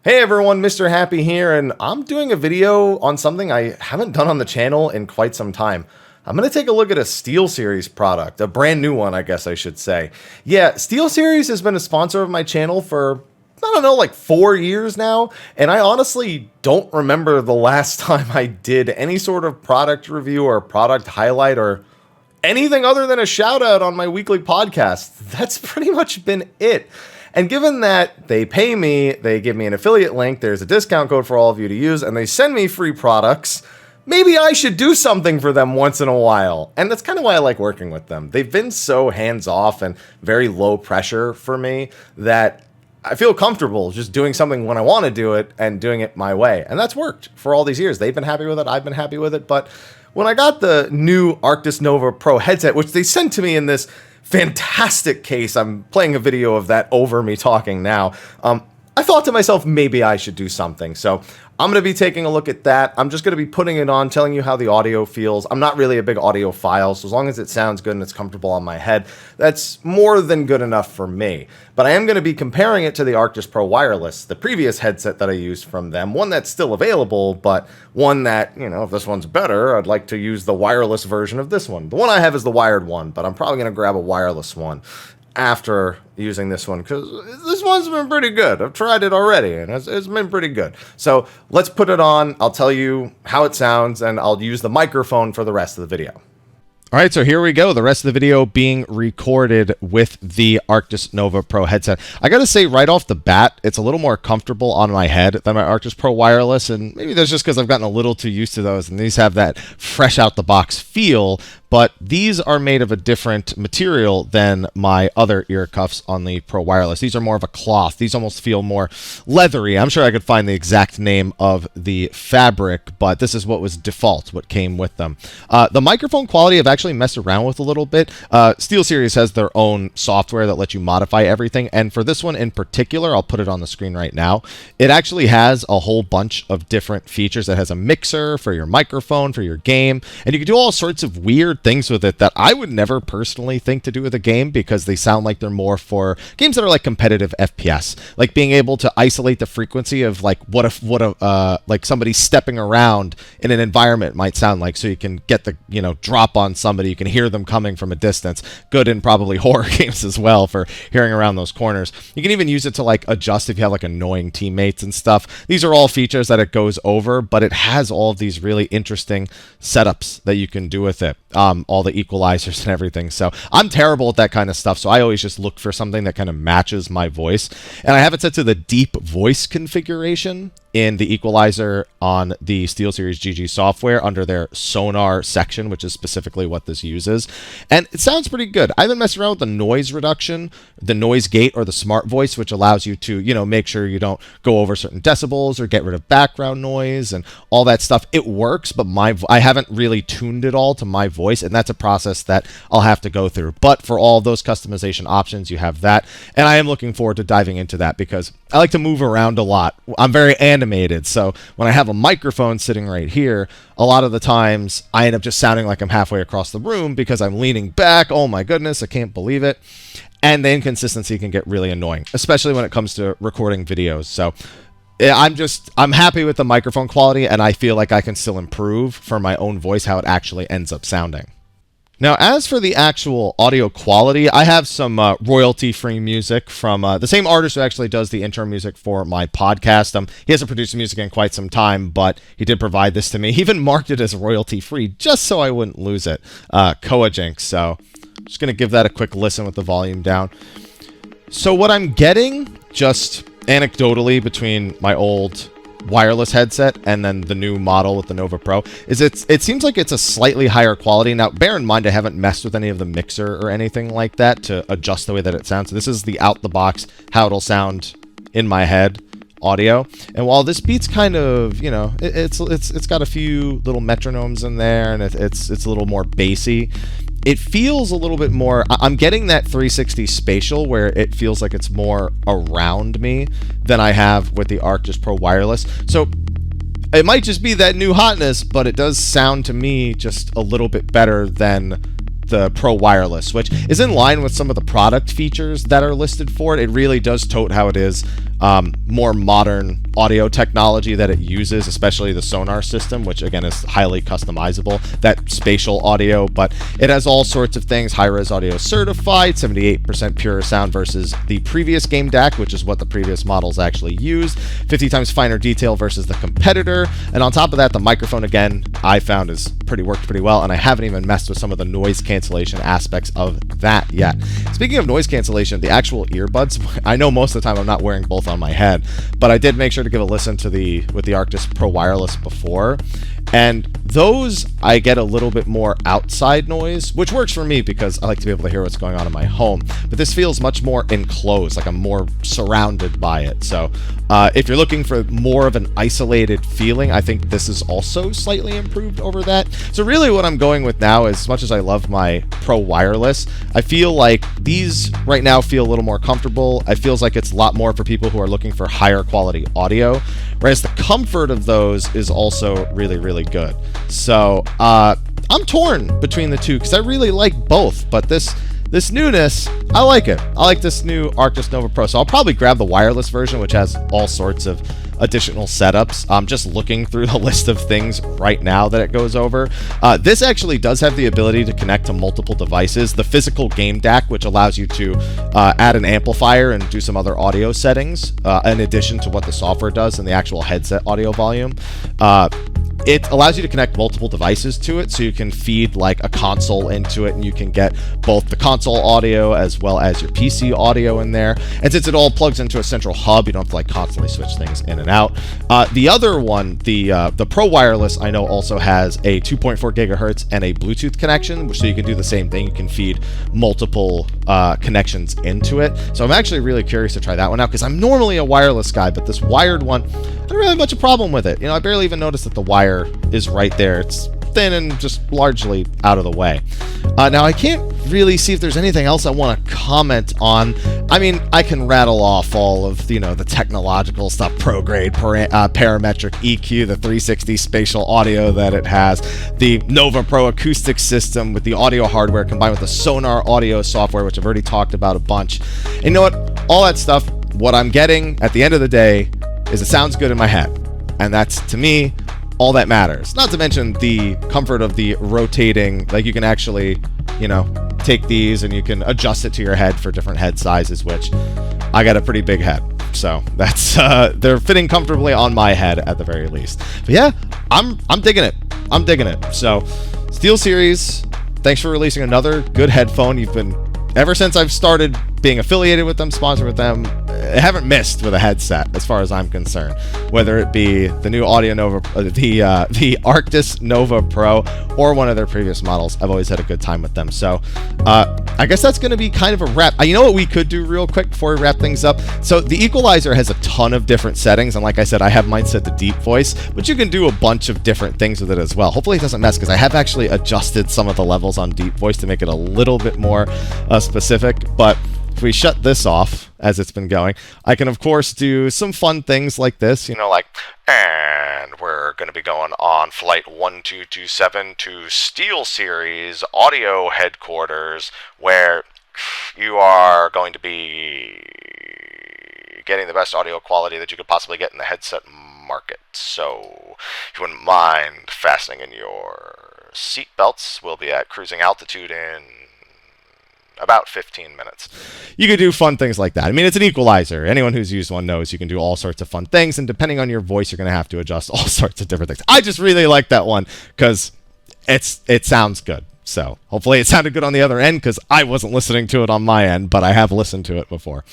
Hey everyone, Mr. Happy here, and I'm doing a video on something I haven't done on the channel in quite some time. I'm going to take a look at a Steelseries product, a brand new one, I guess I should say. Yeah, Steelseries has been a sponsor of my channel for, I don't know, like 4 years now, and I honestly don't remember the last time I did any sort of product review or product highlight or anything other than a shout out on my weekly podcast. That's pretty much been it. And given that they pay me, they give me an affiliate link, there's a discount code for all of you to use, and they send me free products, maybe I should do something for them once in a while. And that's kind of why I like working with them. They've been so hands-off and very low pressure for me that I feel comfortable just doing something when I want to do it and doing it my way. And that's worked for all these years. They've been happy with it, I've been happy with it, but when I got the new Arctis Nova Pro headset, which they sent to me in this fantastic case, I'm playing a video of that over me talking now, I thought to myself, maybe I should do something. So I'm going to be taking a look at that. I'm just going to be putting it on, telling you how the audio feels. I'm not really a big audiophile, so as long as it sounds good and it's comfortable on my head, that's more than good enough for me. But I am going to be comparing it to the Arctis Pro Wireless, the previous headset that I used from them, one that's still available, but one that, you know, if this one's better, I'd like to use the wireless version of this one. The one I have is the wired one, but I'm probably going to grab a wireless one after using this one, because this one's been pretty good. I've tried it already, and it's been pretty good. So let's put it on. I'll tell you how it sounds, and I'll use the microphone for the rest of the video. All right, so here we go. The rest of the video being recorded with the Arctis Nova Pro headset. I got to say right off the bat, it's a little more comfortable on my head than my Arctis Pro Wireless, and maybe that's just because I've gotten a little too used to those, and these have that fresh out the box feel, but these are made of a different material than my other ear cuffs on the Pro Wireless. These are more of a cloth. These almost feel more leathery. I'm sure I could find the exact name of the fabric, but this is what was default, what came with them. The microphone quality I've actually messed around with a little bit. Steelseries has their own software that lets you modify everything, and for this one in particular, I'll put it on the screen right now, it actually has a whole bunch of different features. It has a mixer for your microphone, for your game, and you can do all sorts of weird things with it that I would never personally think to do with a game, because they sound like they're more for games that are like competitive FPS, like being able to isolate the frequency of like what like somebody stepping around in an environment might sound like, so you can get the, you know, drop on somebody, you can hear them coming from a distance. Good in probably horror games as well for hearing around those corners. You can even use it to like adjust if you have like annoying teammates and stuff. These are all features that it goes over, but it has all of these really interesting setups that you can do with it. All the equalizers and everything. So I'm terrible at that kind of stuff, so I always just look for something that kind of matches my voice. And I have it set to the deep voice configuration in the equalizer on the Steelseries GG software under their sonar section, which is specifically what this uses. And it sounds pretty good. I haven't messed around with the noise reduction, the noise gate, or the smart voice, which allows you to, you know, make sure you don't go over certain decibels or get rid of background noise and all that stuff. It works, but I haven't really tuned it all to my voice, and that's a process that I'll have to go through. But for all those customization options, you have that. And I am looking forward to diving into that, because I like to move around a lot. I'm very animated, so when I have a microphone sitting right here, a lot of the times I end up just sounding like I'm halfway across the room because I'm leaning back. Oh my goodness, I can't believe it. And the inconsistency can get really annoying, especially when it comes to recording videos. So I'm happy with the microphone quality, and I feel like I can still improve for my own voice how it actually ends up sounding. Now, as for the actual audio quality, I have some royalty-free music from the same artist who actually does the intro music for my podcast. He hasn't produced music in quite some time, but he did provide this to me. He even marked it as royalty-free just so I wouldn't lose it. Jinx. So I'm just going to give that a quick listen with the volume down. So what I'm getting, just anecdotally between my old wireless headset and then the new model with the Nova Pro, is it seems like it's a slightly higher quality. Now, bear in mind, I haven't messed with any of the mixer or anything like that to adjust the way that it sounds. So this is the out the box, how it'll sound in my head audio. And while this beat's kind of, you know, it's got a few little metronomes in there, and it's a little more bassy, it feels a little bit more, I'm getting that 360 spatial where it feels like it's more around me than I have with the Arctis Pro Wireless. So it might just be that new hotness, but it does sound to me just a little bit better than the Pro Wireless, which is in line with some of the product features that are listed for it. It really does tote how it is more modern audio technology that it uses, especially the sonar system, which again is highly customizable, that spatial audio, but it has all sorts of things. High-res audio certified, 78% pure sound versus the previous game DAC, which is what the previous models actually used, 50 times finer detail versus the competitor, and on top of that, the microphone, again, I found worked pretty well, and I haven't even messed with some of the noise cancellation aspects of that yet. Speaking of noise cancellation, the actual earbuds, I know most of the time I'm not wearing both on my head, but I did make sure to give a listen to with the Arctis Pro Wireless before, and those I get a little bit more outside noise, which works for me because I like to be able to hear what's going on in my home, but this feels much more enclosed, like I'm more surrounded by it. So if you're looking for more of an isolated feeling, I think this is also slightly improved over that. So really what I'm going with now, as much as I love my Pro Wireless, I feel like these right now feel a little more comfortable. It feels like it's a lot more for people who are looking for higher quality audio, whereas the comfort of those is also really, really good. So I'm torn between the two because I really like both, but this newness, I like it. I like this new Arctis Nova Pro, so I'll probably grab the wireless version, which has all sorts of additional setups. I'm just looking through the list of things right now that it goes over. This actually does have the ability to connect to multiple devices. The physical game DAC, which allows you to add an amplifier and do some other audio settings, in addition to what the software does and the actual headset audio volume. It allows you to connect multiple devices to it, so you can feed like a console into it, and you can get both the console audio as well as your PC audio in there. And since it all plugs into a central hub, you don't have to like constantly switch things in and out. The other one, the Pro Wireless, I know also has a 2.4 gigahertz and a Bluetooth connection, so you can do the same thing. You can feed multiple connections into it. So I'm actually really curious to try that one out because I'm normally a wireless guy, but this wired one, I don't really have much of a problem with it. You know, I barely even noticed that the wire is right there. It's thin and just largely out of the way. Now, I can't really see if there's anything else I want to comment on. I mean, I can rattle off all of, the technological stuff, pro-grade, parametric EQ, the 360 spatial audio that it has, the Nova Pro acoustic system with the audio hardware combined with the Sonar audio software, which I've already talked about a bunch. And you know what? All that stuff, what I'm getting at the end of the day is it sounds good in my head. And that's, to me, all that matters. Not to mention the comfort of the rotating, like you can actually, take these and you can adjust it to your head for different head sizes, which I got a pretty big head. So that's, they're fitting comfortably on my head at the very least. But yeah, I'm digging it. I'm digging it. So Steelseries, thanks for releasing another good headphone. You've been, ever since I've started being affiliated with them, sponsored with them, I haven't missed with a headset as far as I'm concerned. Whether it be the new Audio Nova, the Arctis Nova Pro, or one of their previous models, I've always had a good time with them. So I guess that's going to be kind of a wrap. You know what we could do real quick before we wrap things up? So the equalizer has a ton of different settings, and like I said, I have mine set to deep voice, but you can do a bunch of different things with it as well. Hopefully it doesn't mess, because I have actually adjusted some of the levels on deep voice to make it a little bit more specific, but if we shut this off as it's been going, I can of course do some fun things like this, like, and we're going to be going on flight 1227 to Steelseries audio headquarters, where you are going to be getting the best audio quality that you could possibly get in the headset market. So if you wouldn't mind fastening in your seat belts, we'll be at cruising altitude in about 15 minutes. You could do fun things like that. I mean, it's an equalizer. Anyone who's used one knows you can do all sorts of fun things, and depending on your voice, you're going to have to adjust all sorts of different things. I just really like that one because it sounds good. So hopefully it sounded good on the other end, because I wasn't listening to it on my end, but I have listened to it before.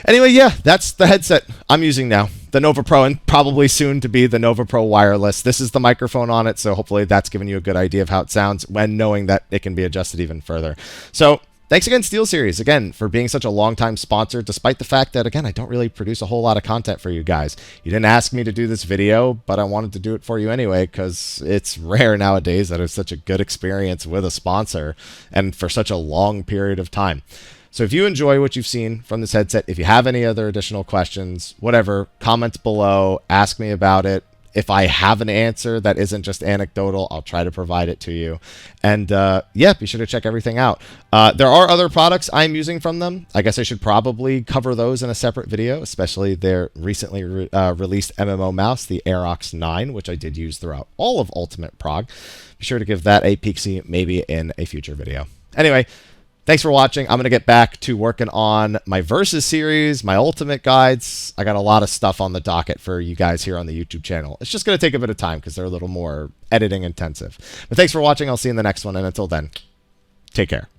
Anyway, yeah, that's the headset I'm using now. The Nova Pro, and probably soon to be the Nova Pro Wireless. This is the microphone on it, so hopefully that's given you a good idea of how it sounds when knowing that it can be adjusted even further. So thanks again, Steelseries, again, for being such a long-time sponsor, despite the fact that, again, I don't really produce a whole lot of content for you guys. You didn't ask me to do this video, but I wanted to do it for you anyway, because it's rare nowadays that it's such a good experience with a sponsor, and for such a long period of time. So if you enjoy what you've seen from this headset, if you have any other additional questions, whatever, comment below, ask me about it. If I have an answer that isn't just anecdotal, I'll try to provide it to you. And yeah, be sure to check everything out. There are other products I'm using from them. I guess I should probably cover those in a separate video, especially their recently released MMO mouse, the Aerox 9, which I did use throughout all of Ultimate Prog. Be sure to give that a peek-see maybe in a future video. Anyway, thanks for watching. I'm going to get back to working on my Versus series, my Ultimate guides. I got a lot of stuff on the docket for you guys here on the YouTube channel. It's just going to take a bit of time because they're a little more editing intensive. But thanks for watching. I'll see you in the next one. And until then, take care.